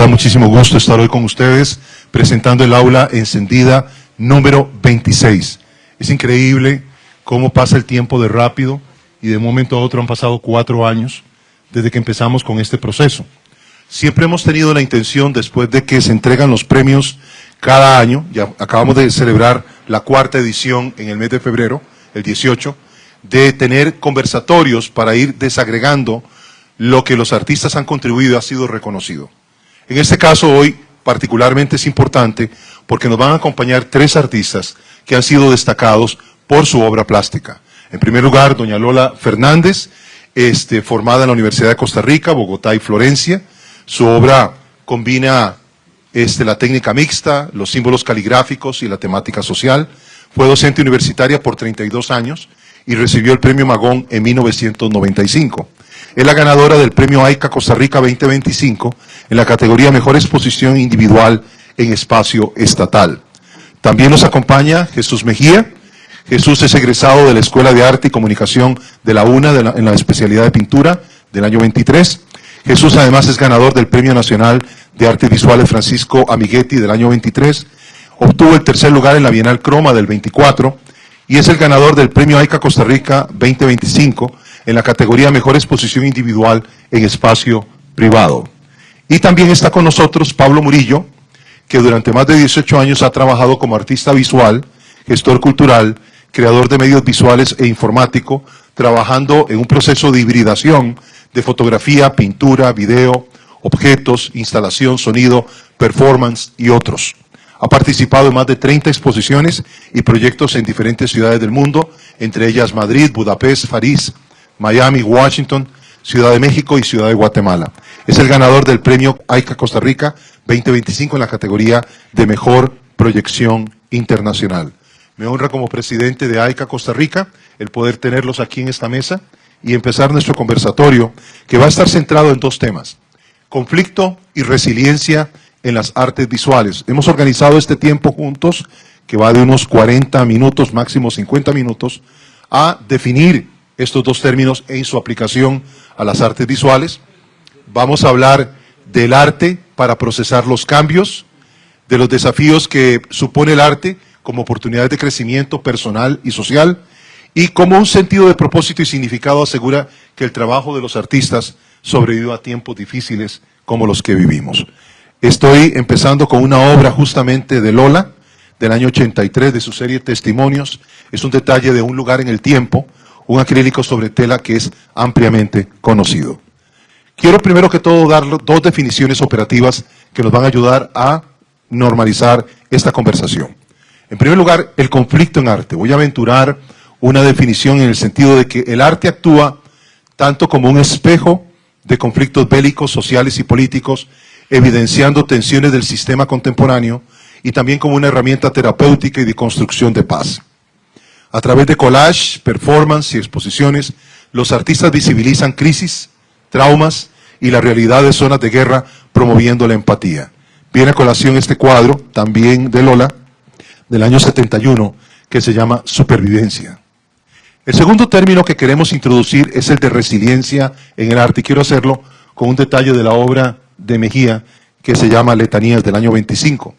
da muchísimo gusto estar hoy con ustedes presentando el aula encendida número 26. Es increíble cómo pasa el tiempo de rápido y de un momento a otro han pasado 4 años desde que empezamos con este proceso. Siempre hemos tenido la intención, después de que se entregan los premios cada año, ya acabamos de celebrar la 4ª edición en el mes de febrero, el 18, de tener conversatorios para ir desagregando lo que los artistas han contribuido y ha sido reconocido. En este caso hoy particularmente es importante porque nos van a acompañar 3 artistas que han sido destacados por su obra plástica. En primer lugar, doña Lola Fernández, formada en la Universidad de Costa Rica, Bogotá y Florencia. Su obra combina la técnica mixta, los símbolos caligráficos y la temática social. Fue docente universitaria por 32 años y recibió el Premio Magón en 1995. Es la ganadora del Premio AICA Costa Rica 2025 en la categoría Mejor Exposición Individual en Espacio Estatal. También nos acompaña Jesús Mejía. Jesús es egresado de la Escuela de Arte y Comunicación de la UNA en la especialidad de pintura del año 23. Jesús además es ganador del Premio Nacional de Artes Visuales Francisco Amiguetti del año 23. Obtuvo el 3er lugar en la Bienal Croma del 24 y es el ganador del Premio AICA Costa Rica 2025 en la categoría Mejor Exposición Individual en Espacio Privado. Y también está con nosotros Pablo Murillo, que durante más de 18 años ha trabajado como artista visual, gestor cultural, creador de medios visuales e informático, trabajando en un proceso de hibridación de fotografía, pintura, video, objetos, instalación, sonido, performance y otros. Ha participado en más de 30 exposiciones y proyectos en diferentes ciudades del mundo, entre ellas Madrid, Budapest, París, Miami, Washington, Ciudad de México y Ciudad de Guatemala. Es el ganador del Premio AICA Costa Rica 2025 en la categoría de Mejor Proyección Internacional. Me honra como presidente de AICA Costa Rica el poder tenerlos aquí en esta mesa y empezar nuestro conversatorio, que va a estar centrado en 2 temas: conflicto y resiliencia en las artes visuales. Hemos organizado este tiempo juntos, que va de unos 40 minutos, máximo 50 minutos, a definir estos 2 términos en su aplicación a las artes visuales. Vamos a hablar del arte para procesar los cambios, de los desafíos que supone el arte como oportunidades de crecimiento personal y social, y como un sentido de propósito y significado asegura que el trabajo de los artistas sobreviva a tiempos difíciles como los que vivimos. Estoy empezando con una obra justamente de Lola, del año 83, de su serie Testimonios. Es un detalle de un lugar en el tiempo, un acrílico sobre tela que es ampliamente conocido. Quiero primero que todo dar 2 definiciones operativas que nos van a ayudar a normalizar esta conversación. En primer lugar, el conflicto en arte. Voy a aventurar una definición en el sentido de que el arte actúa tanto como un espejo de conflictos bélicos, sociales y políticos, evidenciando tensiones del sistema contemporáneo, y también como una herramienta terapéutica y de construcción de paz. A través de collage, performance y exposiciones, los artistas visibilizan crisis, traumas y la realidad de zonas de guerra, promoviendo la empatía. Viene a colación este cuadro, también de Lola, del año 71, que se llama Supervivencia. El segundo término que queremos introducir es el de resiliencia en el arte, y quiero hacerlo con un detalle de la obra de Mejía, que se llama Letanías, del año 25.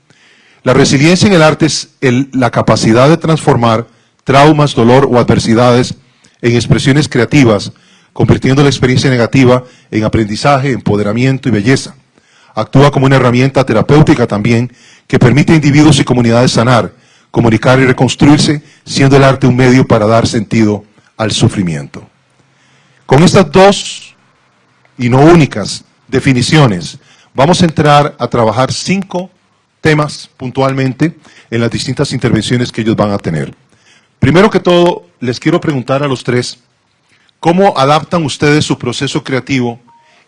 La resiliencia en el arte es la capacidad de transformar traumas, dolor o adversidades en expresiones creativas, convirtiendo la experiencia negativa en aprendizaje, empoderamiento y belleza. Actúa como una herramienta terapéutica también, que permite a individuos y comunidades sanar, comunicar y reconstruirse, siendo el arte un medio para dar sentido al sufrimiento. Con estas 2 y no únicas definiciones, vamos a entrar a trabajar 5 temas puntualmente en las distintas intervenciones que ellos van a tener. Primero que todo, les quiero preguntar a los 3, ¿cómo adaptan ustedes su proceso creativo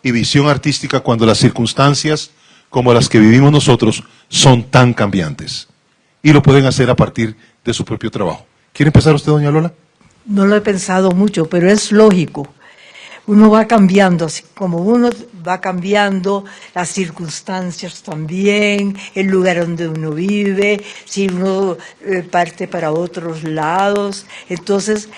y visión artística cuando las circunstancias como las que vivimos nosotros son tan cambiantes? Y lo pueden hacer a partir de su propio trabajo. ¿Quiere empezar usted, doña Lola? No lo he pensado mucho, pero es lógico. Uno va cambiando, así como uno va cambiando, las circunstancias también, el lugar donde uno vive, si uno parte para otros lados. Entonces,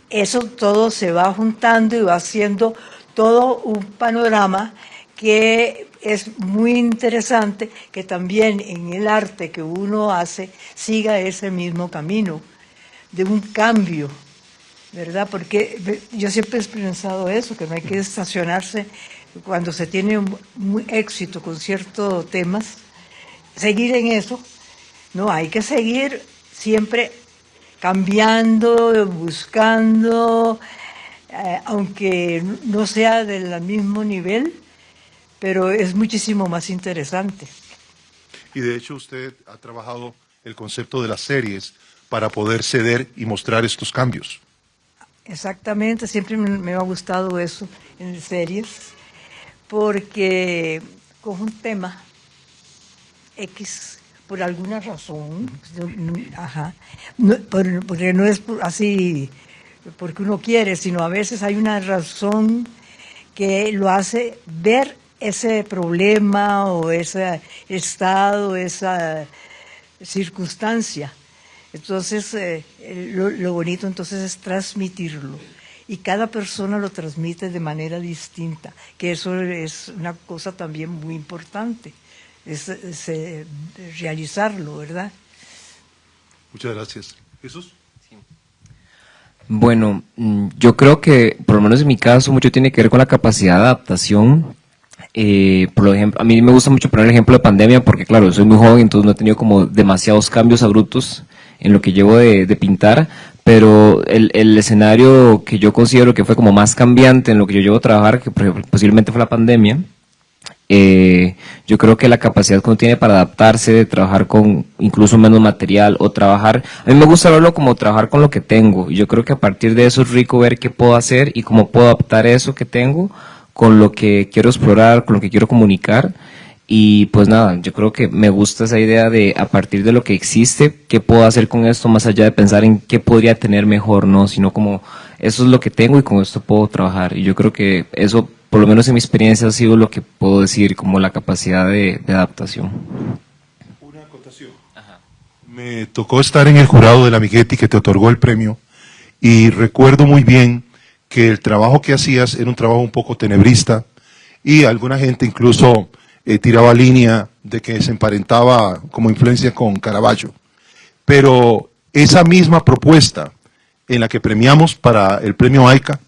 eso todo se va juntando y va haciendo todo un panorama que es muy interesante que también en el arte que uno hace siga ese mismo camino de un cambio, ¿verdad? Porque yo siempre he pensado eso, que no hay que estacionarse cuando se tiene un éxito con ciertos temas, seguir en eso. No, hay que seguir siempre cambiando, buscando, aunque no sea del mismo nivel, pero es muchísimo más interesante. Y de hecho usted ha trabajado el concepto de las series para poder ceder y mostrar estos cambios. Exactamente, siempre me ha gustado eso en series, porque con un tema X, por alguna razón, ajá, no, porque no es así porque uno quiere, sino a veces hay una razón que lo hace ver ese problema o ese estado, esa circunstancia. Entonces, lo bonito entonces es transmitirlo. Y cada persona lo transmite de manera distinta, que eso es una cosa también muy importante, es realizarlo, ¿verdad? Muchas gracias. ¿Jesús? Bueno, yo creo que, por lo menos en mi caso, mucho tiene que ver con la capacidad de adaptación. Por ejemplo, a mí me gusta mucho poner el ejemplo de pandemia porque, claro, yo soy muy joven, entonces no he tenido como demasiados cambios abruptos en lo que llevo de pintar, pero el escenario que yo considero que fue como más cambiante en lo que yo llevo a trabajar, que por ejemplo, posiblemente fue la pandemia. Yo creo que la capacidad que uno tiene para adaptarse, de trabajar con incluso menos material o trabajar, a mí me gusta verlo como trabajar con lo que tengo, y yo creo que a partir de eso es rico ver qué puedo hacer y cómo puedo adaptar eso que tengo con lo que quiero explorar, con lo que quiero comunicar. Y pues nada, yo creo que me gusta esa idea de, a partir de lo que existe, qué puedo hacer con esto, más allá de pensar en qué podría tener mejor, ¿no? Sino como, eso es lo que tengo y con esto puedo trabajar. Y yo creo que eso, por lo menos en mi experiencia, ha sido lo que puedo decir como la capacidad de adaptación. Una acotación. Ajá. Me tocó estar en el jurado de la Migetti que te otorgó el premio y recuerdo muy bien que el trabajo que hacías era un trabajo un poco tenebrista y alguna gente incluso tiraba línea de que se emparentaba como influencia con Caravaggio. Pero esa misma propuesta en la que premiamos para el premio AICA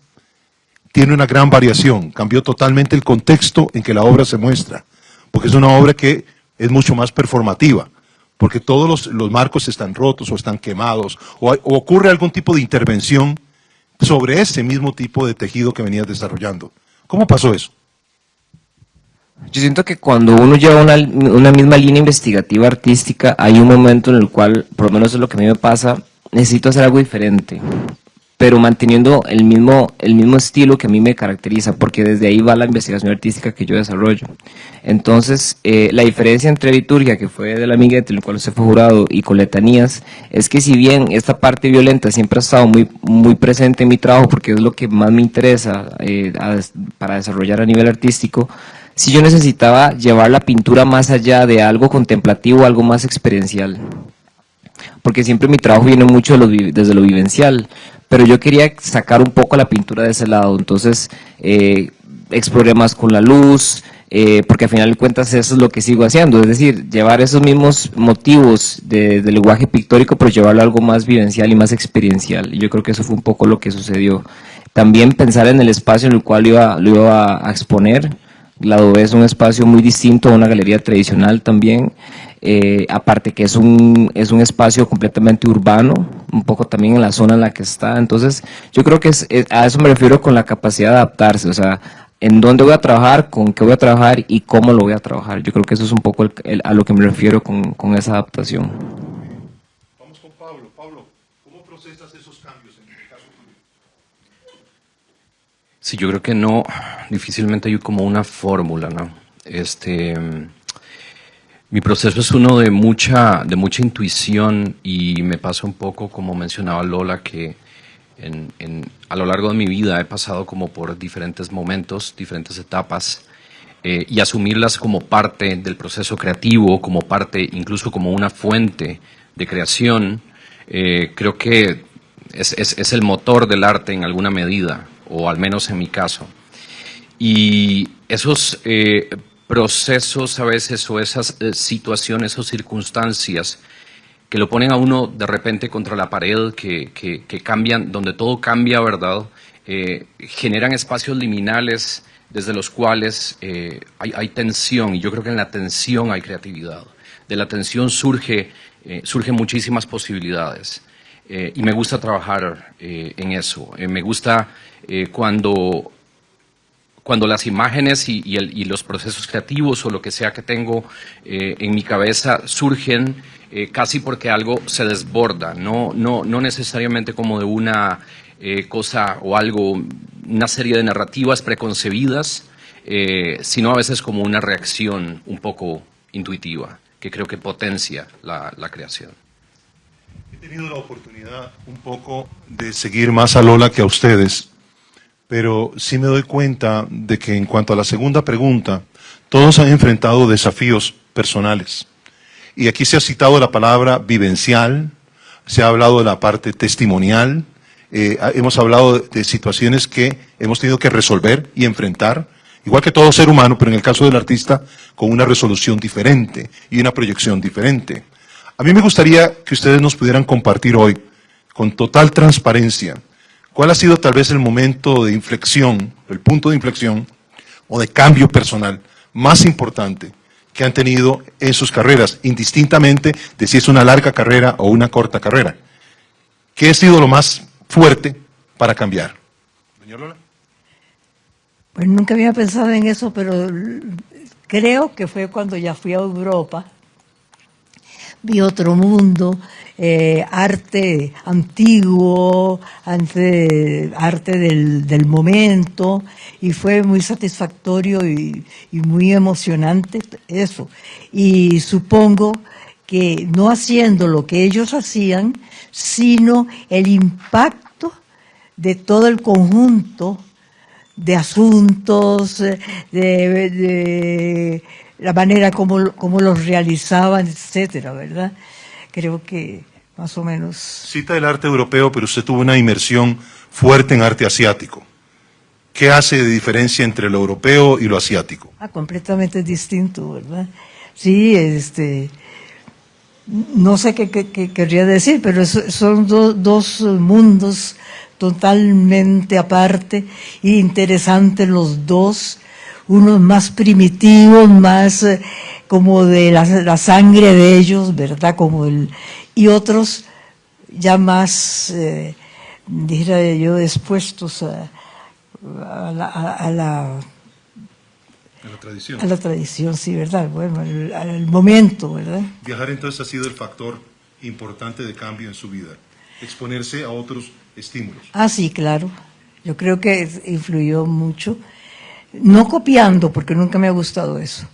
tiene una gran variación, cambió totalmente el contexto en que la obra se muestra, porque es una obra que es mucho más performativa, porque todos los marcos están rotos o están quemados, o ocurre algún tipo de intervención sobre ese mismo tipo de tejido que venías desarrollando. ¿Cómo pasó eso? Yo siento que cuando uno lleva una misma línea investigativa artística, hay un momento en el cual, por lo menos es lo que a mí me pasa, necesito hacer algo diferente, pero manteniendo el mismo estilo que a mí me caracteriza, porque desde ahí va la investigación artística que yo desarrollo. Entonces, la diferencia entre Liturgia, que fue de la Migetti, en el cual usted fue jurado, y con Letanías, es que si bien esta parte violenta siempre ha estado muy, muy presente en mi trabajo, porque es lo que más me interesa para desarrollar a nivel artístico, si yo necesitaba llevar la pintura más allá de algo contemplativo, algo más experiencial, porque siempre mi trabajo viene mucho desde lo vivencial, pero yo quería sacar un poco la pintura de ese lado, entonces exploré más con la luz, porque al final de cuentas eso es lo que sigo haciendo, es decir, llevar esos mismos motivos del lenguaje pictórico, pero llevarlo a algo más vivencial y más experiencial, y yo creo que eso fue un poco lo que sucedió. También pensar en el espacio en el cual lo iba a exponer. La Adobe es un espacio muy distinto a una galería tradicional también, aparte que es un espacio completamente urbano, un poco también en la zona en la que está, entonces yo creo que a eso me refiero con la capacidad de adaptarse, o sea, en dónde voy a trabajar, con qué voy a trabajar y cómo lo voy a trabajar. Yo creo que eso es un poco a lo que me refiero con esa adaptación. Vamos con Pablo. Pablo, ¿cómo procesas esos cambios en el caso tuyo? Sí, yo creo que no, difícilmente hay como una fórmula, ¿no? Mi proceso es uno de mucha intuición y me pasa un poco, como mencionaba Lola, que a lo largo de mi vida he pasado como por diferentes momentos, diferentes etapas, y asumirlas como parte del proceso creativo, como parte, incluso como una fuente de creación, creo que es el motor del arte en alguna medida, o al menos en mi caso. Y esos procesos a veces o esas situaciones o circunstancias que lo ponen a uno de repente contra la pared, que cambian, donde todo cambia, ¿verdad? Generan espacios liminales desde los cuales hay tensión, y yo creo que en la tensión hay creatividad. De la tensión surgen muchísimas posibilidades. Y me gusta trabajar en eso. Me gusta cuando las imágenes y los procesos creativos o lo que sea que tengo en mi cabeza surgen casi porque algo se desborda, no necesariamente como de una cosa o algo, una serie de narrativas preconcebidas, sino a veces como una reacción un poco intuitiva, que creo que potencia la creación. He tenido la oportunidad un poco de seguir más a Lola que a ustedes, pero sí me doy cuenta de que en cuanto a la segunda pregunta, todos han enfrentado desafíos personales. Y aquí se ha citado la palabra vivencial, se ha hablado de la parte testimonial, hemos hablado de situaciones que hemos tenido que resolver y enfrentar, igual que todo ser humano, pero en el caso del artista, con una resolución diferente y una proyección diferente. A mí me gustaría que ustedes nos pudieran compartir hoy, con total transparencia, cuál ha sido tal vez el momento de inflexión, el punto de inflexión o de cambio personal más importante que han tenido en sus carreras, indistintamente de si es una larga carrera o una corta carrera. ¿Qué ha sido lo más fuerte para cambiar? Señor Lola. Pues nunca había pensado en eso, pero creo que fue cuando ya fui a Europa. Vi otro mundo, arte antiguo, arte del momento, y fue muy satisfactorio y muy emocionante eso. Y supongo que no haciendo lo que ellos hacían, sino el impacto de todo el conjunto de asuntos, de la manera como los realizaban, etcétera, ¿verdad? Creo que más o menos. Cita el arte europeo, pero usted tuvo una inmersión fuerte en arte asiático. ¿Qué hace de diferencia entre lo europeo y lo asiático? Completamente distinto, ¿verdad? Sí, no sé qué querría decir, pero son dos mundos totalmente aparte y interesantes los dos. Unos más primitivos, más como de la sangre de ellos, ¿verdad? Y otros ya más, dijera yo, expuestos a la tradición. A la tradición, sí, ¿verdad? Bueno, al momento, ¿verdad? Viajar entonces ha sido el factor importante de cambio en su vida, exponerse a otros estímulos. Sí, claro. Yo creo que influyó mucho. No copiando, porque nunca me ha gustado eso,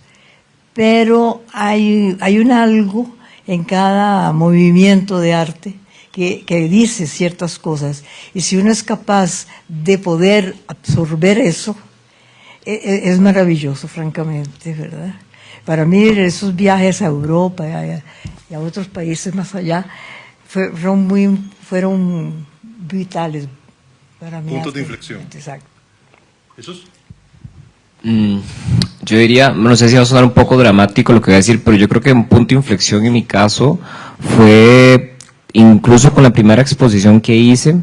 pero hay un algo en cada movimiento de arte que dice ciertas cosas, y si uno es capaz de poder absorber eso, es maravilloso, francamente, ¿verdad? Para mí esos viajes a Europa y a otros países más allá fueron vitales para mí. Puntos de inflexión. Exacto. ¿Jesús? Yo diría, no sé si va a sonar un poco dramático lo que voy a decir, pero yo creo que un punto de inflexión en mi caso fue incluso con la primera exposición que hice,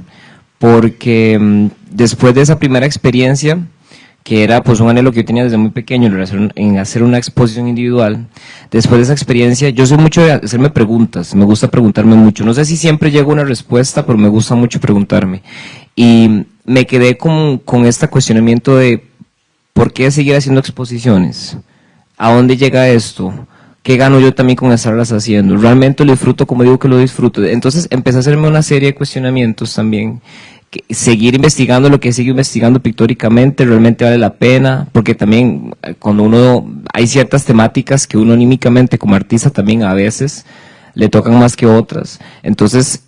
porque después de esa primera experiencia, que era pues un anhelo que yo tenía desde muy pequeño en hacer una exposición individual, después de esa experiencia, yo soy mucho de hacerme preguntas, me gusta preguntarme mucho, no sé si siempre llego a una respuesta, pero me gusta mucho preguntarme, y me quedé con este cuestionamiento de ¿por qué seguir haciendo exposiciones? ¿A dónde llega esto? ¿Qué gano yo también con estarlas haciendo? ¿Realmente lo disfruto como digo que lo disfruto? Entonces empecé a hacerme una serie de cuestionamientos también. Seguir investigando lo que sigo investigando pictóricamente, ¿realmente vale la pena? Porque también cuando hay ciertas temáticas que uno anímicamente como artista también a veces le tocan más que otras. Entonces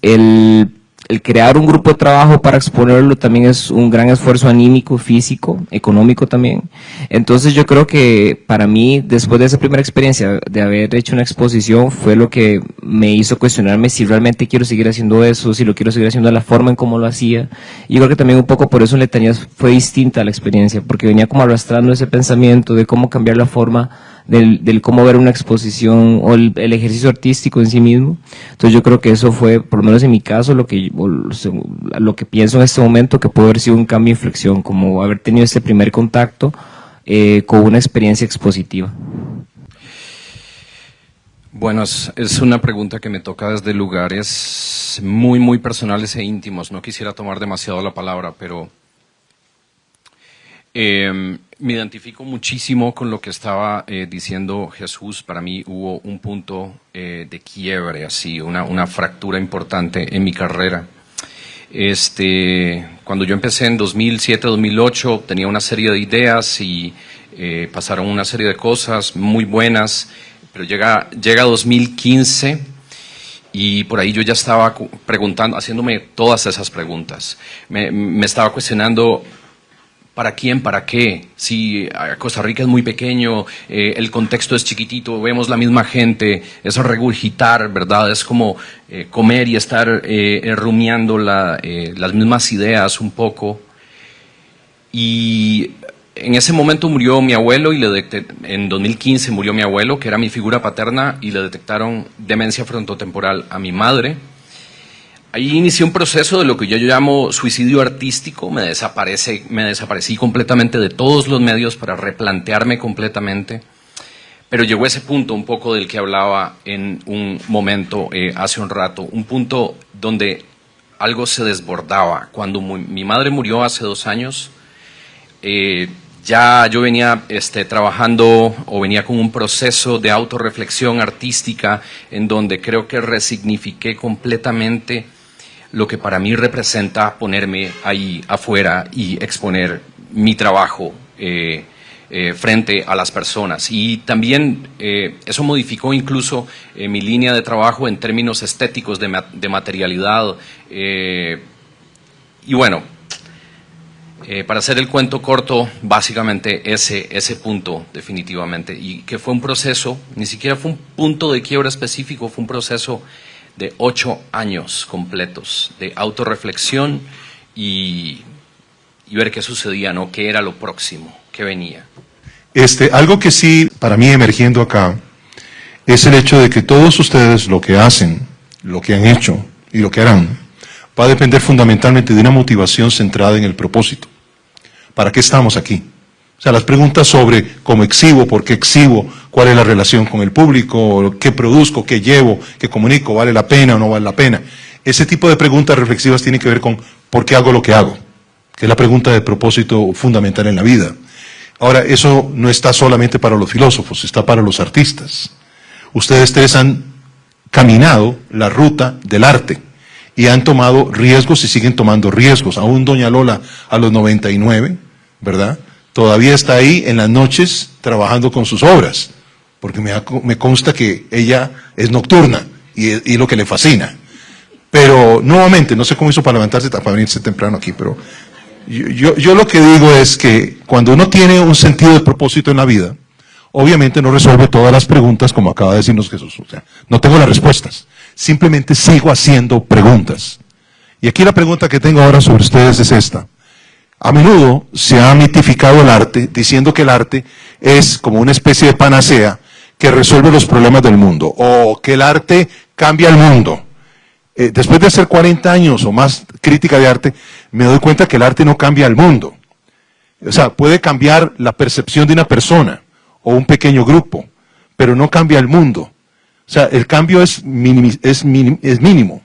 el crear un grupo de trabajo para exponerlo también es un gran esfuerzo anímico, físico, económico también. Entonces yo creo que para mí, después de esa primera experiencia de haber hecho una exposición, fue lo que me hizo cuestionarme si realmente quiero seguir haciendo eso, si lo quiero seguir haciendo de la forma en cómo lo hacía. Y yo creo que también un poco por eso en Letanías fue distinta la experiencia, porque venía como arrastrando ese pensamiento de cómo cambiar la forma del cómo ver una exposición o el ejercicio artístico en sí mismo. Entonces yo creo que eso fue, por lo menos en mi caso, lo que pienso en este momento que puede haber sido un cambio de inflexión, como haber tenido este primer contacto con una experiencia expositiva. Bueno, es una pregunta que me toca desde lugares muy, muy personales e íntimos. No quisiera tomar demasiado la palabra, pero me identifico muchísimo con lo que estaba diciendo Jesús. Para mí hubo un punto de quiebre, así, una fractura importante en mi carrera. Cuando yo empecé en 2007, 2008, tenía una serie de ideas y pasaron una serie de cosas muy buenas, pero llega 2015 y por ahí yo ya estaba preguntando, haciéndome todas esas preguntas. Me estaba cuestionando, ¿para quién? ¿Para qué? Si Costa Rica es muy pequeño, el contexto es chiquitito, vemos la misma gente, es regurgitar, ¿verdad? Es como comer y estar rumiando las mismas ideas un poco. Y en ese momento murió mi abuelo en 2015 murió mi abuelo, que era mi figura paterna, y le detectaron demencia frontotemporal a mi madre. Ahí inicié un proceso de lo que yo llamo suicidio artístico. Me desaparecí completamente de todos los medios para replantearme completamente. Pero llegó ese punto un poco del que hablaba en un momento hace un rato, un punto donde algo se desbordaba. Cuando mi madre murió hace 2 años, ya yo venía trabajando o venía con un proceso de autorreflexión artística en donde creo que resignifiqué completamente lo que para mí representa ponerme ahí afuera y exponer mi trabajo frente a las personas. Y también eso modificó incluso mi línea de trabajo en términos estéticos de materialidad. Y bueno, para hacer el cuento corto, básicamente ese punto definitivamente, y que fue un proceso, ni siquiera fue un punto de quiebra específico, fue un proceso de 8 años completos de autorreflexión y ver qué sucedía, ¿no? ¿Qué era lo próximo? ¿Qué venía? Algo que sí, para mí emergiendo acá, es el hecho de que todos ustedes lo que hacen, lo que han hecho y lo que harán, va a depender fundamentalmente de una motivación centrada en el propósito. ¿Para qué estamos aquí? O sea, las preguntas sobre cómo exhibo, por qué exhibo, cuál es la relación con el público, qué produzco, qué llevo, qué comunico, vale la pena o no vale la pena. Ese tipo de preguntas reflexivas tienen que ver con por qué hago lo que hago, que es la pregunta de propósito fundamental en la vida. Ahora, eso no está solamente para los filósofos, está para los artistas. Ustedes tres han caminado la ruta del arte y han tomado riesgos y siguen tomando riesgos. Aún doña Lola, a los 99, ¿verdad?, todavía está ahí en las noches trabajando con sus obras, porque me consta que ella es nocturna y lo que le fascina. Pero nuevamente, no sé cómo hizo para levantarse, para venirse temprano aquí, pero yo lo que digo es que cuando uno tiene un sentido de propósito en la vida, obviamente no resuelve todas las preguntas como acaba de decirnos Jesús. O sea, no tengo las respuestas, simplemente sigo haciendo preguntas. Y aquí la pregunta que tengo ahora sobre ustedes es esta. A menudo se ha mitificado el arte diciendo que el arte es como una especie de panacea que resuelve los problemas del mundo, o que el arte cambia el mundo. Después de hacer 40 años o más crítica de arte, me doy cuenta que el arte no cambia el mundo. O sea, puede cambiar la percepción de una persona o un pequeño grupo, pero no cambia el mundo. O sea, el cambio es mínimo.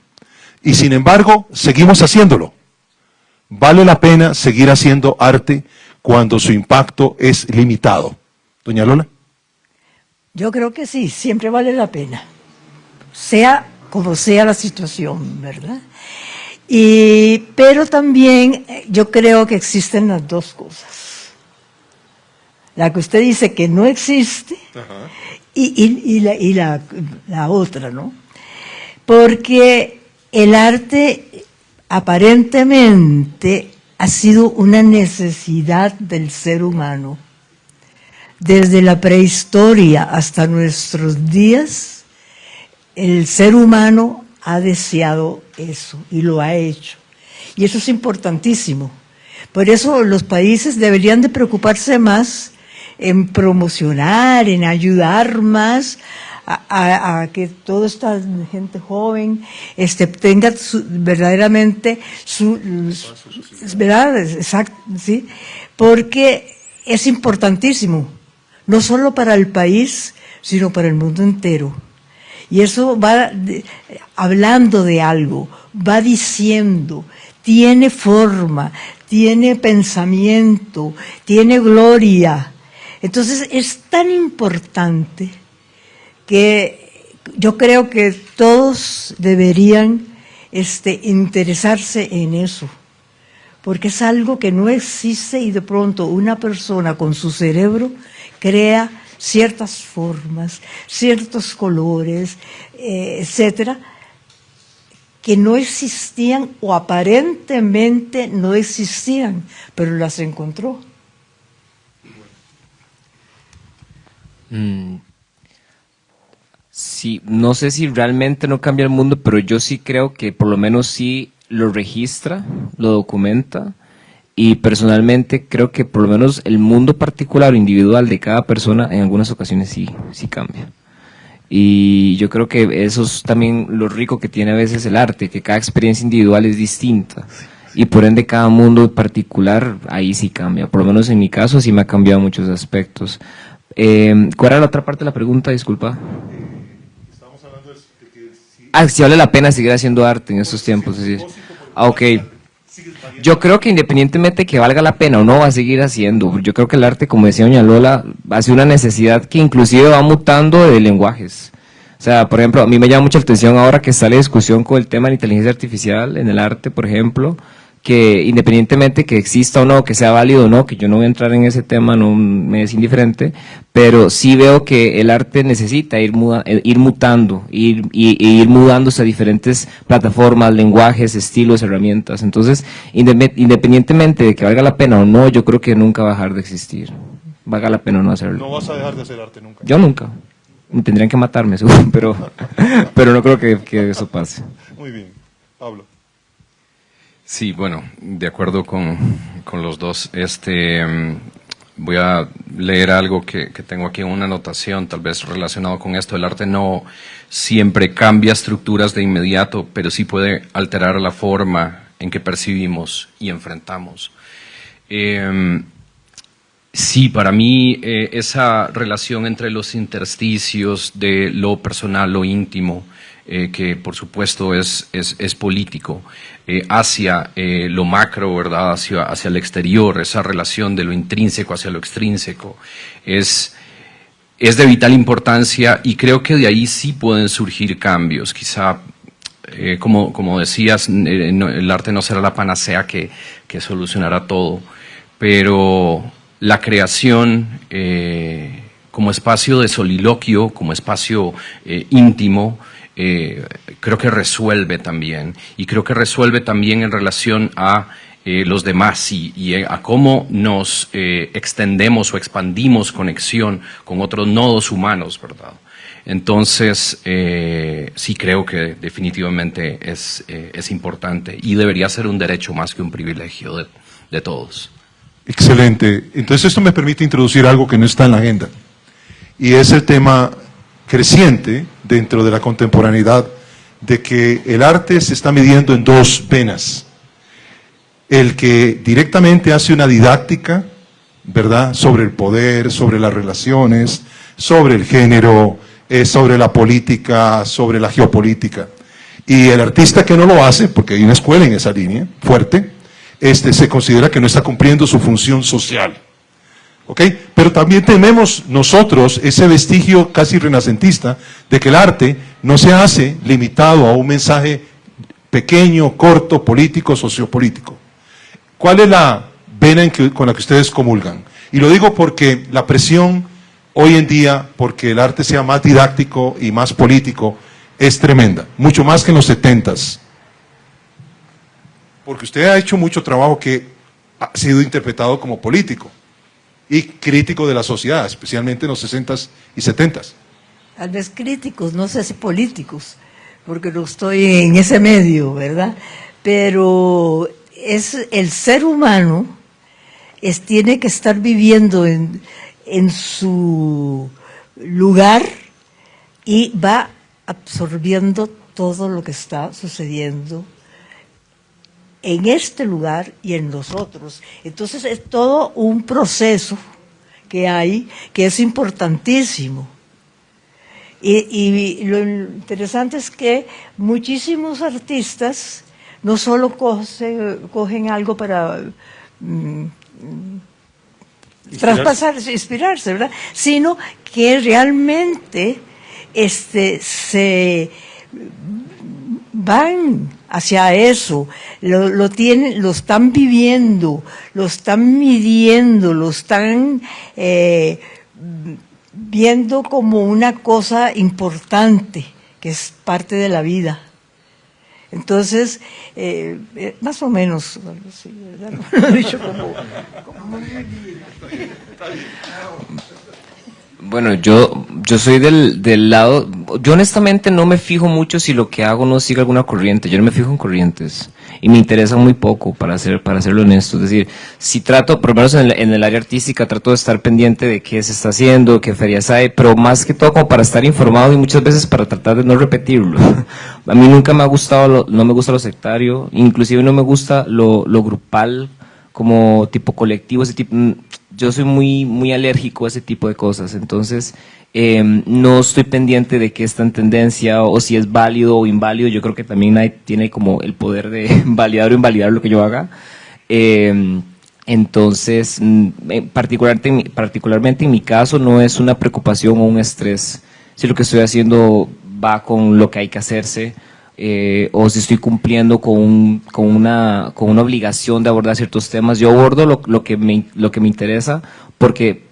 Y sin embargo, seguimos haciéndolo. ¿Vale la pena seguir haciendo arte cuando su impacto es limitado? Doña Lola. Yo creo que sí, siempre vale la pena, sea como sea la situación, ¿verdad? Pero también yo creo que existen las dos cosas. La que usted dice que no existe, ajá, y la otra, ¿no? Porque el arte aparentemente ha sido una necesidad del ser humano. Desde la prehistoria hasta nuestros días, el ser humano ha deseado eso y lo ha hecho. Y eso es importantísimo. Por eso los países deberían de preocuparse más en promocionar, en ayudar más a que toda esta gente joven tenga verdaderamente ¿verdad? Exacto, ¿sí? Porque es importantísimo, no solo para el país, sino para el mundo entero. Y eso va hablando de algo, va diciendo, tiene forma, tiene pensamiento, tiene gloria. Entonces es tan importante que yo creo que todos deberían interesarse en eso, porque es algo que no existe y de pronto una persona con su cerebro crea ciertas formas, ciertos colores, etcétera, que no existían o aparentemente no existían, pero las encontró. Sí, no sé si realmente no cambia el mundo, pero yo sí creo que por lo menos sí lo registra, lo documenta, y personalmente creo que por lo menos el mundo particular o individual de cada persona en algunas ocasiones sí cambia. Y yo creo que eso es también lo rico que tiene a veces el arte, que cada experiencia individual es distinta. Y por ende cada mundo particular ahí sí cambia. Por lo menos en mi caso sí me ha cambiado muchos aspectos. ¿Cuál era la otra parte de la pregunta? Disculpa. Estamos hablando de que Si vale la pena seguir haciendo arte en estos tiempos. Sí. Ok. Yo creo que independientemente de que valga la pena o no, va a seguir haciendo. Yo creo que el arte, como decía doña Lola, va a ser una necesidad que inclusive va mutando de lenguajes. O sea, por ejemplo, a mí me llama mucha atención ahora que sale discusión con el tema de la inteligencia artificial en el arte, por ejemplo, que independientemente que exista o no, que sea válido o no, que yo no voy a entrar en ese tema, no me es indiferente, pero sí veo que el arte necesita ir mutando, ir mudándose a diferentes plataformas, lenguajes, estilos, herramientas. Entonces, independientemente de que valga la pena o no, yo creo que nunca va a dejar de existir. Valga la pena o no hacerlo. no vas a dejar de hacer arte nunca. Yo nunca. Tendrían que matarme, seguro, pero no creo que eso pase. Muy bien. Pablo. Sí, bueno, de acuerdo con los dos. Voy a leer algo que tengo aquí en una anotación, tal vez relacionado con esto. El arte no siempre cambia estructuras de inmediato, pero sí puede alterar la forma en que percibimos y enfrentamos. Sí, para mí esa relación entre los intersticios de lo personal, lo íntimo, que por supuesto es político, hacia lo macro, ¿verdad? Hacia el exterior, esa relación de lo intrínseco hacia lo extrínseco, es de vital importancia, y creo que de ahí sí pueden surgir cambios. Quizá, como decías, el arte no será la panacea que solucionará todo, pero la creación como espacio de soliloquio, como espacio íntimo, creo que resuelve también, y creo que resuelve también en relación a los demás y a cómo nos extendemos o expandimos conexión con otros nodos humanos, ¿verdad? Entonces, sí creo que definitivamente es importante y debería ser un derecho más que un privilegio de todos. Excelente. Entonces esto me permite introducir algo que no está en la agenda, y es el tema creciente dentro de la contemporaneidad de que el arte se está midiendo en dos venas. El que directamente hace una didáctica, ¿verdad?, sobre el poder, sobre las relaciones, sobre el género, sobre la política, sobre la geopolítica. Y el artista que no lo hace, porque hay una escuela en esa línea fuerte, se considera que no está cumpliendo su función social. ¿Ok? Pero también tenemos nosotros ese vestigio casi renacentista de que el arte no se hace limitado a un mensaje pequeño, corto, político, sociopolítico. ¿Cuál es la vena con la que ustedes comulgan? Y lo digo porque la presión hoy en día, porque el arte sea más didáctico y más político, es tremenda, mucho más que en los 70s. porque usted ha hecho mucho trabajo que ha sido interpretado como político y crítico de la sociedad, especialmente en los 60s y 70s. Tal vez críticos, no sé si políticos, porque no estoy en ese medio, ¿verdad? Pero es el ser humano tiene que estar viviendo en su lugar y va absorbiendo todo lo que está sucediendo en este lugar y en los otros. Entonces es todo un proceso que hay que es importantísimo. Y lo interesante es que muchísimos artistas no solo cogen algo para inspirarse, ¿verdad? Sino que realmente se van hacia eso, lo están viviendo, lo están midiendo, lo están viendo como una cosa importante, que es parte de la vida. Entonces, más o menos, sí, ¿verdad? Lo he dicho como muy bien. Bueno, yo soy del lado, yo honestamente no me fijo mucho si lo que hago no sigue alguna corriente, yo no me fijo en corrientes y me interesa muy poco, para serlo honesto. Es decir, si trato, por lo menos en el área artística, trato de estar pendiente de qué se está haciendo, qué ferias hay, pero más que todo como para estar informado y muchas veces para tratar de no repetirlo. A mí nunca me ha gustado, no me gusta lo sectario, inclusive no me gusta lo grupal, como tipo colectivo, ese tipo. Yo soy muy alérgico a ese tipo de cosas, entonces no estoy pendiente de qué está en tendencia o si es válido o inválido. Yo creo que también nadie tiene como el poder de validar o invalidar lo que yo haga. Entonces, particularmente en mi caso no es una preocupación o un estrés si lo que estoy haciendo va con lo que hay que hacerse. O si estoy cumpliendo con una obligación de abordar ciertos temas. Yo abordo lo que me interesa porque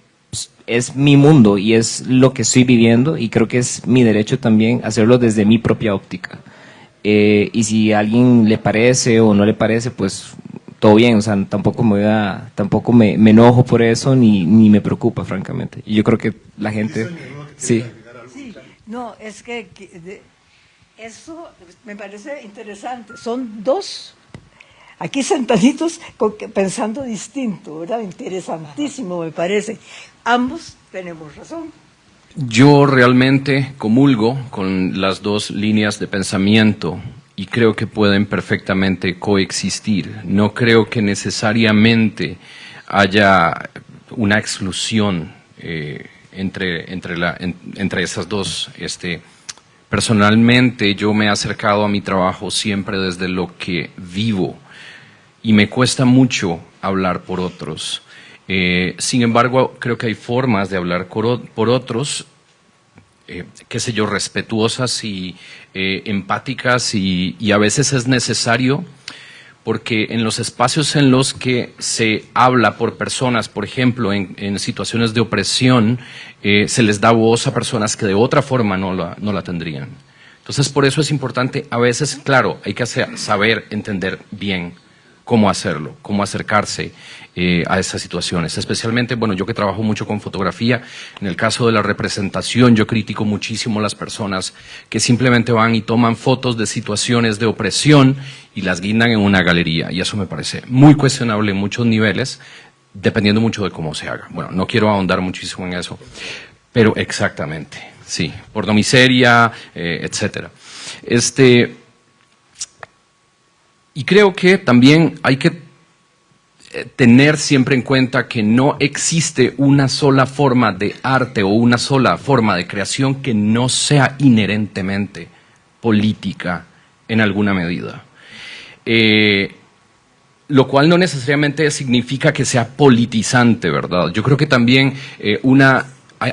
es mi mundo y es lo que estoy viviendo y creo que es mi derecho también hacerlo desde mi propia óptica. Y si a alguien le parece o no le parece, pues todo bien, o sea, tampoco me enojo por eso ni me preocupa, francamente. Y yo creo que la gente... Sí. Sí, no, es que eso me parece interesante. Son dos, aquí sentaditos, pensando distinto, ¿verdad? Interesantísimo, me parece. Ambos tenemos razón. Yo realmente comulgo con las dos líneas de pensamiento y creo que pueden perfectamente coexistir. No creo que necesariamente haya una exclusión entre esas dos. Personalmente, yo me he acercado a mi trabajo siempre desde lo que vivo y me cuesta mucho hablar por otros. Sin embargo, creo que hay formas de hablar por otros, qué sé yo, respetuosas y empáticas y a veces es necesario porque en los espacios en los que se habla por personas, por ejemplo, en situaciones de opresión, se les da voz a personas que de otra forma no la tendrían. Entonces, por eso es importante, a veces, claro, hay que saber entender bien cómo hacerlo, cómo acercarse a esas situaciones. Especialmente, bueno, yo que trabajo mucho con fotografía, en el caso de la representación, yo critico muchísimo a las personas que simplemente van y toman fotos de situaciones de opresión y las guindan en una galería. Y eso me parece muy cuestionable en muchos niveles, dependiendo mucho de cómo se haga. Bueno, no quiero ahondar muchísimo en eso, pero exactamente, sí, pornomiseria, etcétera. Y creo que también hay que tener siempre en cuenta que no existe una sola forma de arte o una sola forma de creación que no sea inherentemente política en alguna medida. Lo cual no necesariamente significa que sea politizante, ¿verdad? Yo creo que también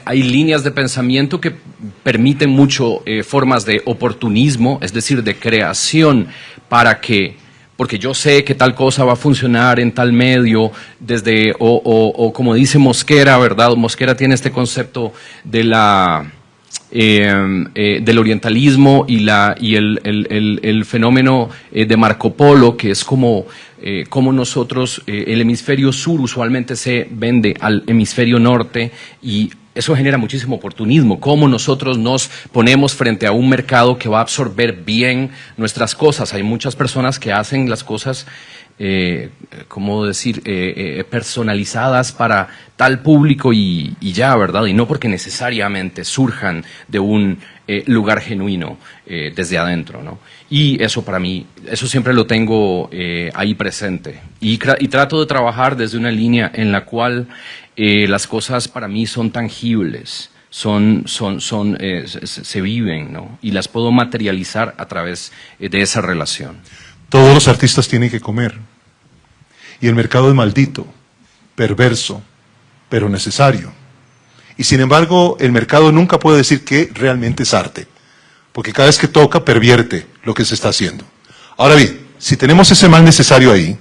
hay líneas de pensamiento que permiten mucho formas de oportunismo, es decir, de creación porque yo sé que tal cosa va a funcionar en tal medio, o como dice Mosquera, ¿verdad? Mosquera tiene este concepto de la del orientalismo y el fenómeno de Marco Polo, que es como nosotros, el hemisferio sur usualmente se vende al hemisferio norte, y eso genera muchísimo oportunismo, cómo nosotros nos ponemos frente a un mercado que va a absorber bien nuestras cosas. Hay muchas personas que hacen las cosas, ¿cómo decir?, personalizadas para tal público y ya, ¿verdad? Y no porque necesariamente surjan de un lugar genuino desde adentro, ¿no? Y eso para mí, eso siempre lo tengo ahí presente. Y trato de trabajar desde una línea en la cual las cosas para mí son tangibles, se viven, ¿no? Y las puedo materializar a través de esa relación. Todos los artistas tienen que comer. Y el mercado es maldito, perverso, pero necesario. Y sin embargo, el mercado nunca puede decir que realmente es arte, porque cada vez que toca, pervierte lo que se está haciendo. Ahora bien, si tenemos ese mal necesario ahí,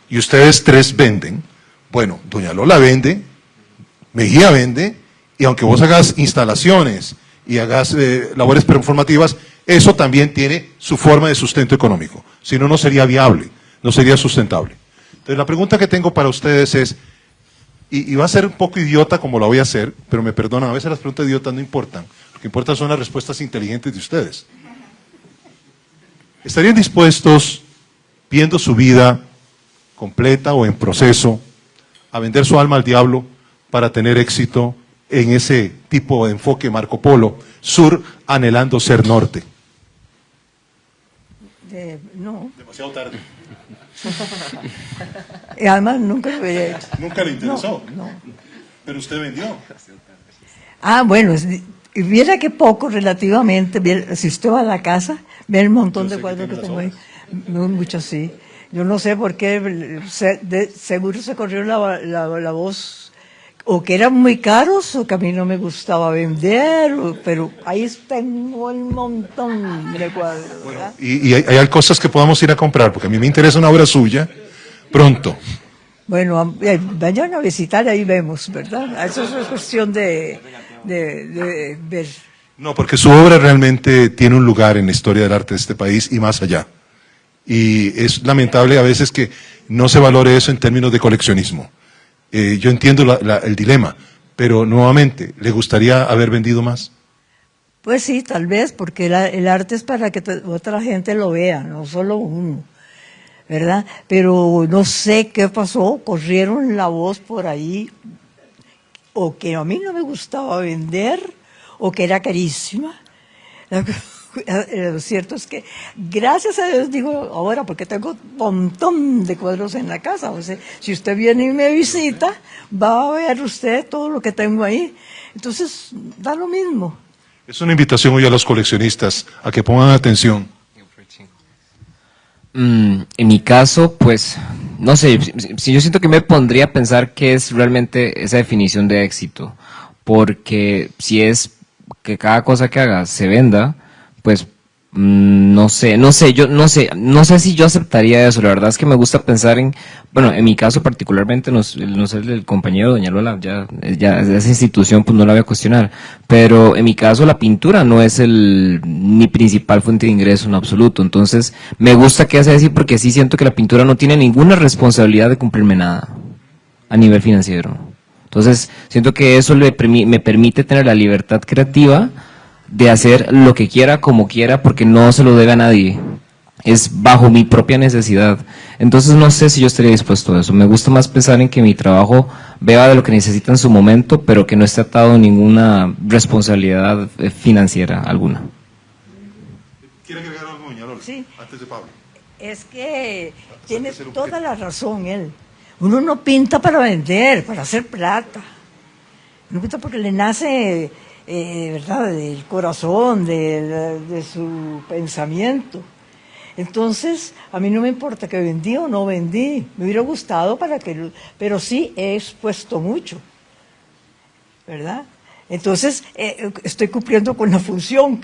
y ustedes tres venden, bueno, doña Lola vende, Mejía vende, y aunque vos hagas instalaciones y hagas labores performativas, eso también tiene su forma de sustento económico. Si no, no sería viable, no sería sustentable. Entonces, la pregunta que tengo para ustedes es, y va a ser un poco idiota como la voy a hacer, pero me perdonan, a veces las preguntas idiotas no importan. Lo que importa son las respuestas inteligentes de ustedes. ¿Estarían dispuestos, viendo su vida completa o en proceso, a vender su alma al diablo para tener éxito en ese tipo de enfoque Marco Polo, sur anhelando ser norte? No. Demasiado tarde. Y además nunca lo había hecho. ¿Nunca le interesó? No. Pero usted vendió. Bueno, y viera que poco relativamente, si usted va a la casa, ve el montón de cuadros que tengo ahí. Muchos sí. Yo no sé por qué, seguro se corrió la voz, o que eran muy caros, o que a mí no me gustaba vender, pero ahí tengo un montón de cuadros. Bueno, y hay cosas que podamos ir a comprar, porque a mí me interesa una obra suya pronto. Bueno, vayan a visitar, ahí vemos, ¿verdad? Eso es cuestión de ver. No, porque su obra realmente tiene un lugar en la historia del arte de este país y más allá. Y es lamentable a veces que no se valore eso en términos de coleccionismo. Yo entiendo el dilema, pero nuevamente, ¿le gustaría haber vendido más? Pues sí, tal vez, porque el arte es para que otra gente lo vea, no solo uno, ¿verdad? Pero no sé qué pasó, corrieron la voz por ahí, o que a mí no me gustaba vender, o que era carísima. Lo cierto es que, gracias a Dios, digo ahora, porque tengo un montón de cuadros en la casa. O sea, si usted viene y me visita, va a ver usted todo lo que tengo ahí. Entonces, da lo mismo. Es una invitación hoy a los coleccionistas a que pongan atención. En mi caso, pues, no sé, si yo siento que me pondría a pensar qué es realmente esa definición de éxito. Porque si es que cada cosa que haga se venda, pues no sé si yo aceptaría eso. La verdad es que me gusta pensar en mi caso particularmente, no sé, el compañero doña Lola, ya esa institución pues no la voy a cuestionar, pero en mi caso la pintura no es mi principal fuente de ingreso en absoluto. Entonces me gusta que sea así, porque sí siento que la pintura no tiene ninguna responsabilidad de cumplirme nada a nivel financiero. Entonces siento que eso me permite tener la libertad creativa de hacer lo que quiera, como quiera, porque no se lo debe a nadie. Es bajo mi propia necesidad. Entonces no sé si yo estaría dispuesto a eso. Me gusta más pensar en que mi trabajo beba de lo que necesita en su momento, pero que no esté atado a ninguna responsabilidad financiera alguna. ¿Quiere agregar algo, doña Lola? Sí. Antes de Pablo. Es que tiene toda la razón él. Uno no pinta para vender, para hacer plata. Uno pinta porque le nace... ¿verdad? Del corazón, de su pensamiento. Entonces, a mí no me importa que vendí o no vendí. Me hubiera gustado pero sí he expuesto mucho, ¿verdad? Entonces, estoy cumpliendo con la función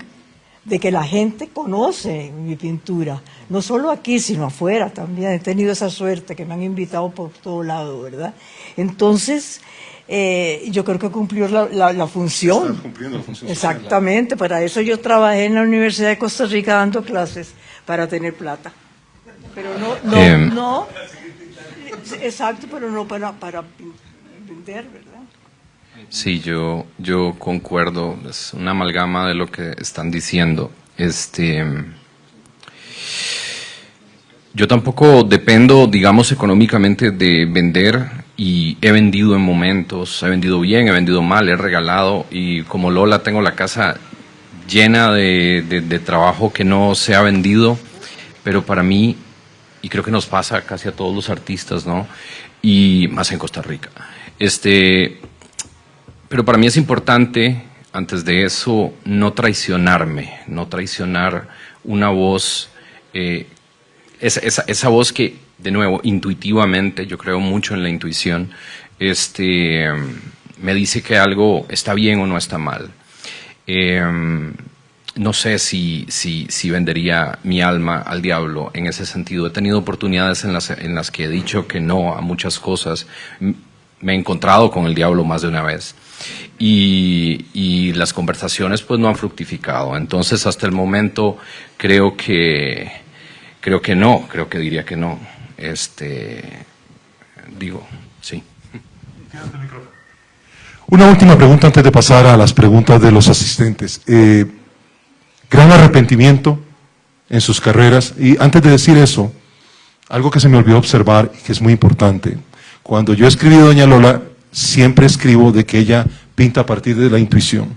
de que la gente conoce mi pintura. No solo aquí, sino afuera también. He tenido esa suerte que me han invitado por todo lado, ¿verdad? Entonces, yo creo que cumplió la función. Está cumpliendo la función. Exactamente, para eso yo trabajé en la Universidad de Costa Rica dando clases, para tener plata. Pero no, exacto, pero no para vender, ¿verdad? Sí, yo concuerdo, es una amalgama de lo que están diciendo. Yo tampoco dependo, digamos, económicamente de vender, y he vendido en momentos, he vendido bien, he vendido mal, he regalado, y como Lola tengo la casa llena de trabajo que no se ha vendido, pero para mí, y creo que nos pasa casi a todos los artistas, ¿no? Y más en Costa Rica. Pero para mí es importante, antes de eso, no traicionarme, no traicionar una voz, esa voz que, de nuevo, intuitivamente, yo creo mucho en la intuición, me dice que algo está bien o no está mal. No sé si vendería mi alma al diablo en ese sentido. He tenido oportunidades en las que he dicho que no a muchas cosas. Me he encontrado con el diablo más de una vez. Y las conversaciones pues no han fructificado. Entonces, hasta el momento creo que diría que no. Digo, sí. Una última pregunta antes de pasar a las preguntas de los asistentes. Gran arrepentimiento en sus carreras. Y antes de decir eso, algo que se me olvidó observar y que es muy importante. Cuando yo escribí Doña Lola, siempre escribo de que ella pinta a partir de la intuición.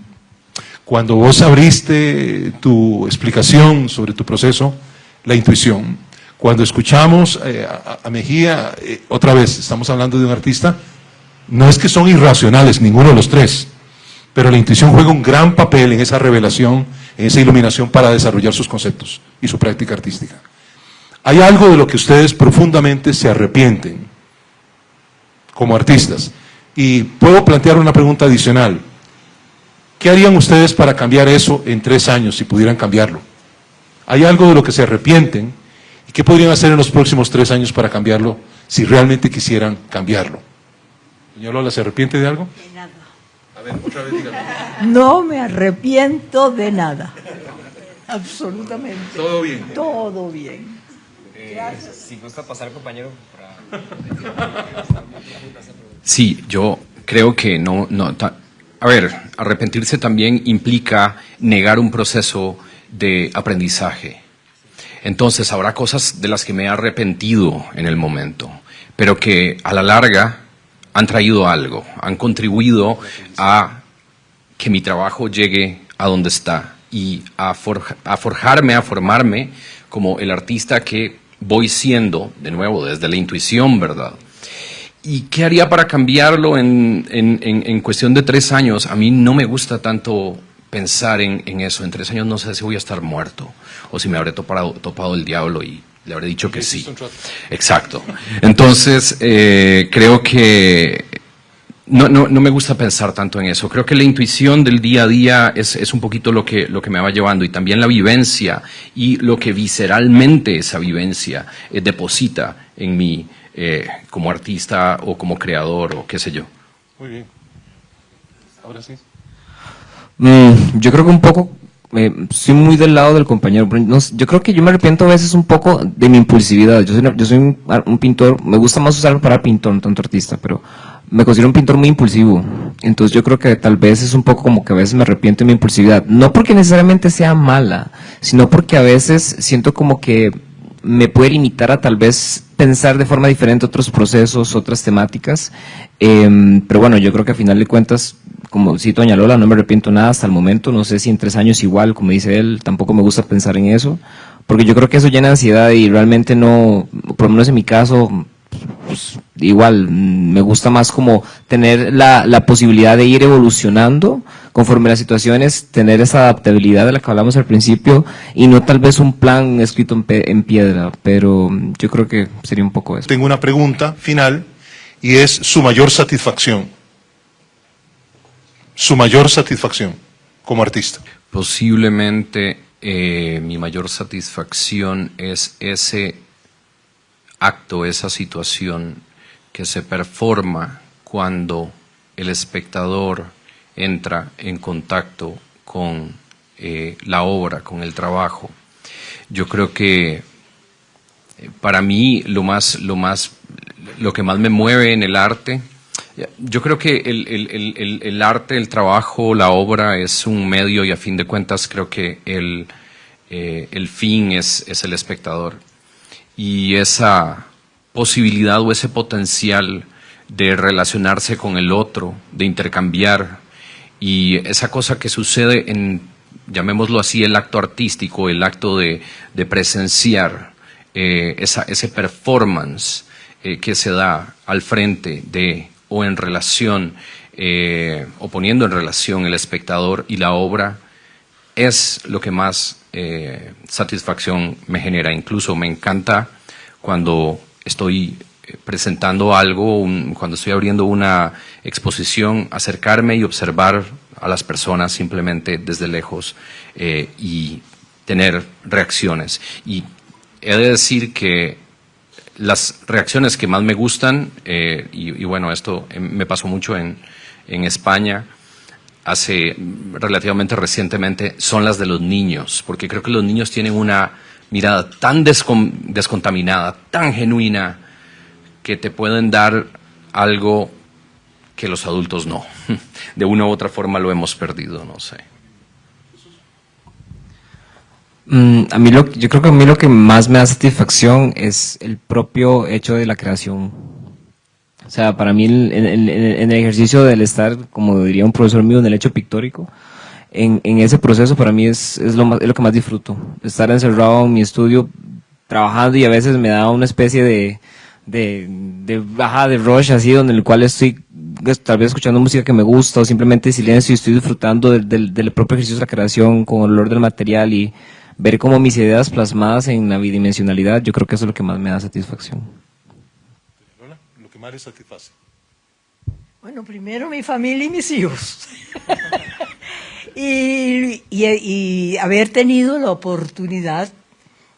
Cuando vos abriste tu explicación sobre tu proceso, la intuición. Cuando escuchamos a Mejía, otra vez, estamos hablando de un artista, no es que son irracionales, ninguno de los tres, pero la intuición juega un gran papel en esa revelación, en esa iluminación para desarrollar sus conceptos y su práctica artística. Hay algo de lo que ustedes profundamente se arrepienten como artistas. Y puedo plantear una pregunta adicional. ¿Qué harían ustedes para cambiar eso en 3 años, si pudieran cambiarlo? ¿Hay algo de lo que se arrepienten? ¿Y qué podrían hacer en los próximos 3 años para cambiarlo, si realmente quisieran cambiarlo? Doña Lola, ¿se arrepiente de algo? De nada. A ver, otra vez dígame. No me arrepiento de nada. Absolutamente. Todo bien. Todo bien. Si gusta pasar, compañero, Sí, yo creo que no. A ver, arrepentirse también implica negar un proceso de aprendizaje. Entonces, habrá cosas de las que me he arrepentido en el momento, pero que a la larga han traído algo, han contribuido a que mi trabajo llegue a donde está y a forjarme, a formarme como el artista que voy siendo, de nuevo, desde la intuición, ¿verdad? ¿Y qué haría para cambiarlo en cuestión de 3 años? A mí no me gusta tanto pensar en eso. En 3 años no sé si voy a estar muerto o si me habré topado el diablo y le habré dicho que sí. Exacto. Entonces, creo que no me gusta pensar tanto en eso. Creo que la intuición del día a día es un poquito lo que me va llevando, y también la vivencia y lo que visceralmente esa vivencia deposita en mí como artista o como creador o qué sé yo. Muy bien. Ahora sí. Yo creo que un poco, soy muy del lado del compañero. Yo creo que yo me arrepiento a veces un poco de mi impulsividad. Yo soy un pintor, me gusta más usar para pintor, no tanto artista, pero me considero un pintor muy impulsivo. Entonces yo creo que tal vez es un poco como que a veces me arrepiento de mi impulsividad. No porque necesariamente sea mala, sino porque a veces siento como que me puede limitar a tal vez pensar de forma diferente otros procesos, otras temáticas. Pero bueno, yo creo que a final de cuentas, como cito a Doña Lola, no me arrepiento nada hasta el momento. No sé si en 3 años igual, como dice él, tampoco me gusta pensar en eso, porque yo creo que eso llena ansiedad y realmente no, por lo menos en mi caso, pues, igual, me gusta más como tener la posibilidad de ir evolucionando conforme las situaciones, tener esa adaptabilidad de la que hablamos al principio y no tal vez un plan escrito en piedra, pero yo creo que sería un poco eso. Tengo una pregunta final y es su mayor satisfacción. Su mayor satisfacción como artista. Posiblemente mi mayor satisfacción es ese acto, esa situación que se performa cuando el espectador entra en contacto con la obra, con el trabajo. Yo creo que para mí lo que más me mueve en el arte, yo creo que el arte, el trabajo, la obra es un medio y a fin de cuentas creo que el fin es el espectador. Y esa posibilidad o ese potencial de relacionarse con el otro, de intercambiar, y esa cosa que sucede en, llamémoslo así, el acto artístico, el acto de presenciar, ese performance que se da al frente de o en relación o poniendo en relación el espectador y la obra, es lo que más satisfacción me genera. Incluso me encanta cuando estoy presentando algo, cuando estoy abriendo una exposición, acercarme y observar a las personas simplemente desde lejos y tener reacciones. Y he de decir que las reacciones que más me gustan, y bueno, esto me pasó mucho en España, hace relativamente recientemente, son las de los niños, porque creo que los niños tienen una mirada tan descontaminada, tan genuina, que te pueden dar algo que los adultos no. De una u otra forma lo hemos perdido, no sé. Yo creo que a mí lo que más me da satisfacción es el propio hecho de la creación. O sea, para mí en el ejercicio del estar, como diría un profesor mío, en el hecho pictórico, en ese proceso para mí es lo que más disfruto. Estar encerrado en mi estudio trabajando, y a veces me da una especie de rush así, donde el cual estoy tal vez escuchando música que me gusta o simplemente silencio, y estoy disfrutando del propio ejercicio de la creación con el olor del material y ver como mis ideas plasmadas en la bidimensionalidad. Yo creo que eso es lo que más me da satisfacción. Lo que más le satisface. Bueno, primero mi familia y mis hijos. y haber tenido la oportunidad,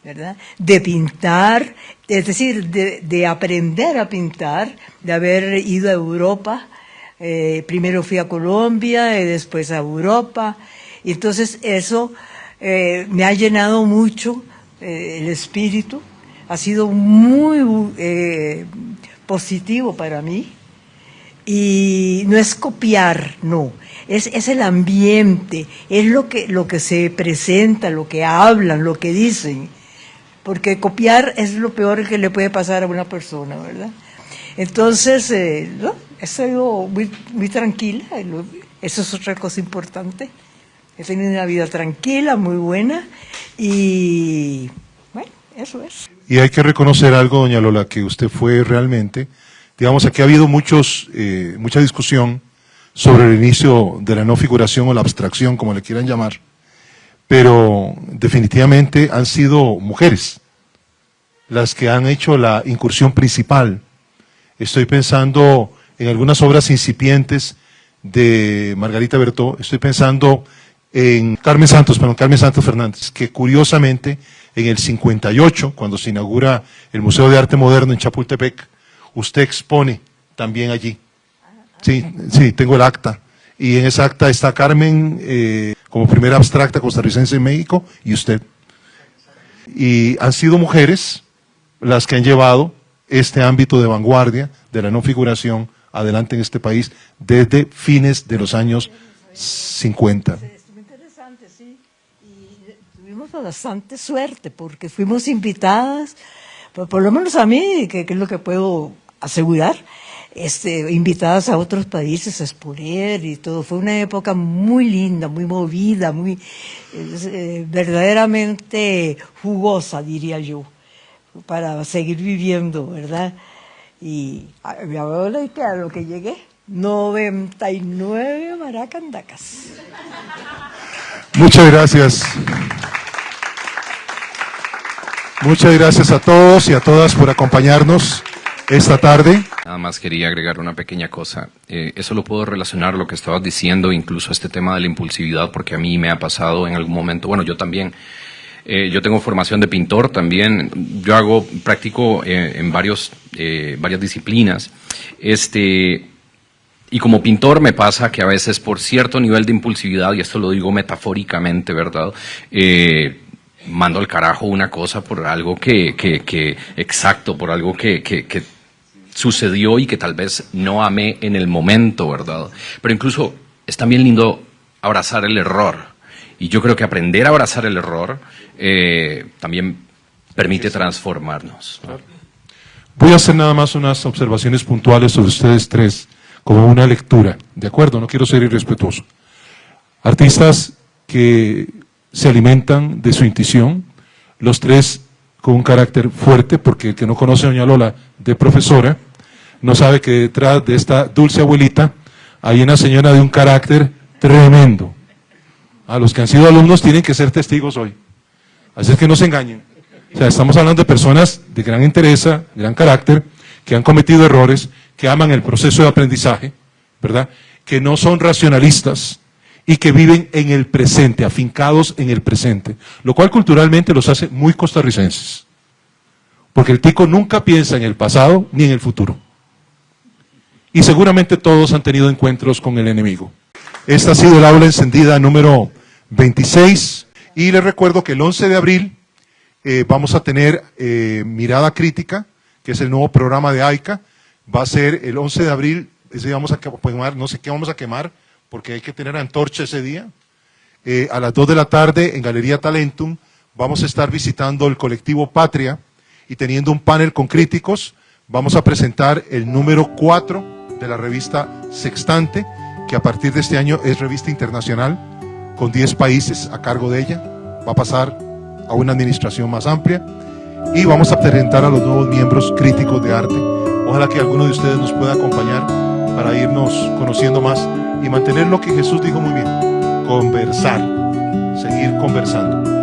¿verdad?, de pintar, es decir, de aprender a pintar, de haber ido a Europa. Primero fui a Colombia y después a Europa. Y entonces eso me ha llenado mucho el espíritu. Ha sido muy positivo para mí. Y no es copiar, no. Es el ambiente, es lo que se presenta, lo que hablan, lo que dicen. Porque copiar es lo peor que le puede pasar a una persona, ¿verdad? Entonces, no, he sido muy tranquila, eso es otra cosa importante. He tenido una vida tranquila, muy buena, y bueno, eso es. Y hay que reconocer algo, doña Lola, que usted fue realmente, digamos, aquí ha habido mucha discusión sobre el inicio de la no figuración o la abstracción, como le quieran llamar, pero definitivamente han sido mujeres las que han hecho la incursión principal. Estoy pensando en algunas obras incipientes de Margarita Bertó, estoy pensando en Carmen Santos Fernández, que curiosamente en el 58, cuando se inaugura el Museo de Arte Moderno en Chapultepec, usted expone también allí. Sí, tengo el acta. Y en esa acta está Carmen como primera abstracta costarricense en México y usted. Y han sido mujeres las que han llevado este ámbito de vanguardia de la no figuración adelante en este país desde fines de los años 50. Estuvo interesante, sí. Y tuvimos bastante suerte porque fuimos invitadas, por lo menos a mí, que es lo que puedo asegurar, invitadas a otros países a exponer y todo. Fue una época muy linda, muy movida, muy verdaderamente jugosa, diría yo, para seguir viviendo, ¿verdad? Y ahora que a lo que llegué, 99 maracandacas. Muchas gracias. Muchas gracias a todos y a todas por acompañarnos esta tarde. Nada más quería agregar una pequeña cosa. Eso lo puedo relacionar a lo que estabas diciendo, incluso a este tema de la impulsividad, porque a mí me ha pasado en algún momento. Bueno, yo también. Yo tengo formación de pintor también. Yo practico en varias disciplinas. Y como pintor me pasa que a veces por cierto nivel de impulsividad, y esto lo digo metafóricamente, ¿verdad? Mando al carajo una cosa por algo exacto, por algo que sucedió y que tal vez no amé en el momento, ¿verdad? Pero incluso es también lindo abrazar el error. Y yo creo que aprender a abrazar el error también permite transformarnos, ¿no? Voy a hacer nada más unas observaciones puntuales sobre ustedes tres, como una lectura, ¿de acuerdo? No quiero ser irrespetuoso. Artistas que se alimentan de su intuición, los tres con un carácter fuerte, porque el que no conoce a doña Lola de profesora, no sabe que detrás de esta dulce abuelita hay una señora de un carácter tremendo. A los que han sido alumnos tienen que ser testigos hoy. Así es que no se engañen. O sea, estamos hablando de personas de gran interés, gran carácter, que han cometido errores, que aman el proceso de aprendizaje, ¿verdad? Que no son racionalistas y que viven en el presente, afincados en el presente, lo cual culturalmente los hace muy costarricenses. Porque el tico nunca piensa en el pasado ni en el futuro. Y seguramente todos han tenido encuentros con el enemigo. Esta ha sido el aula encendida número 26 y les recuerdo que el 11 de abril vamos a tener Mirada Crítica, que es el nuevo programa de AICA. Va a ser el 11 de abril, ese vamos a quemar, no sé qué vamos a quemar, porque hay que tener antorcha ese día. A las 2 de la tarde en Galería Talentum vamos a estar visitando el colectivo Patria y teniendo un panel con críticos. Vamos a presentar el número 4 de la revista Sextante, que a partir de este año es revista internacional, con 10 países a cargo de ella. Va a pasar a una administración más amplia y vamos a presentar a los nuevos miembros críticos de arte. Ojalá que alguno de ustedes nos pueda acompañar para irnos conociendo más y mantener lo que Jesús dijo muy bien: conversar, seguir conversando.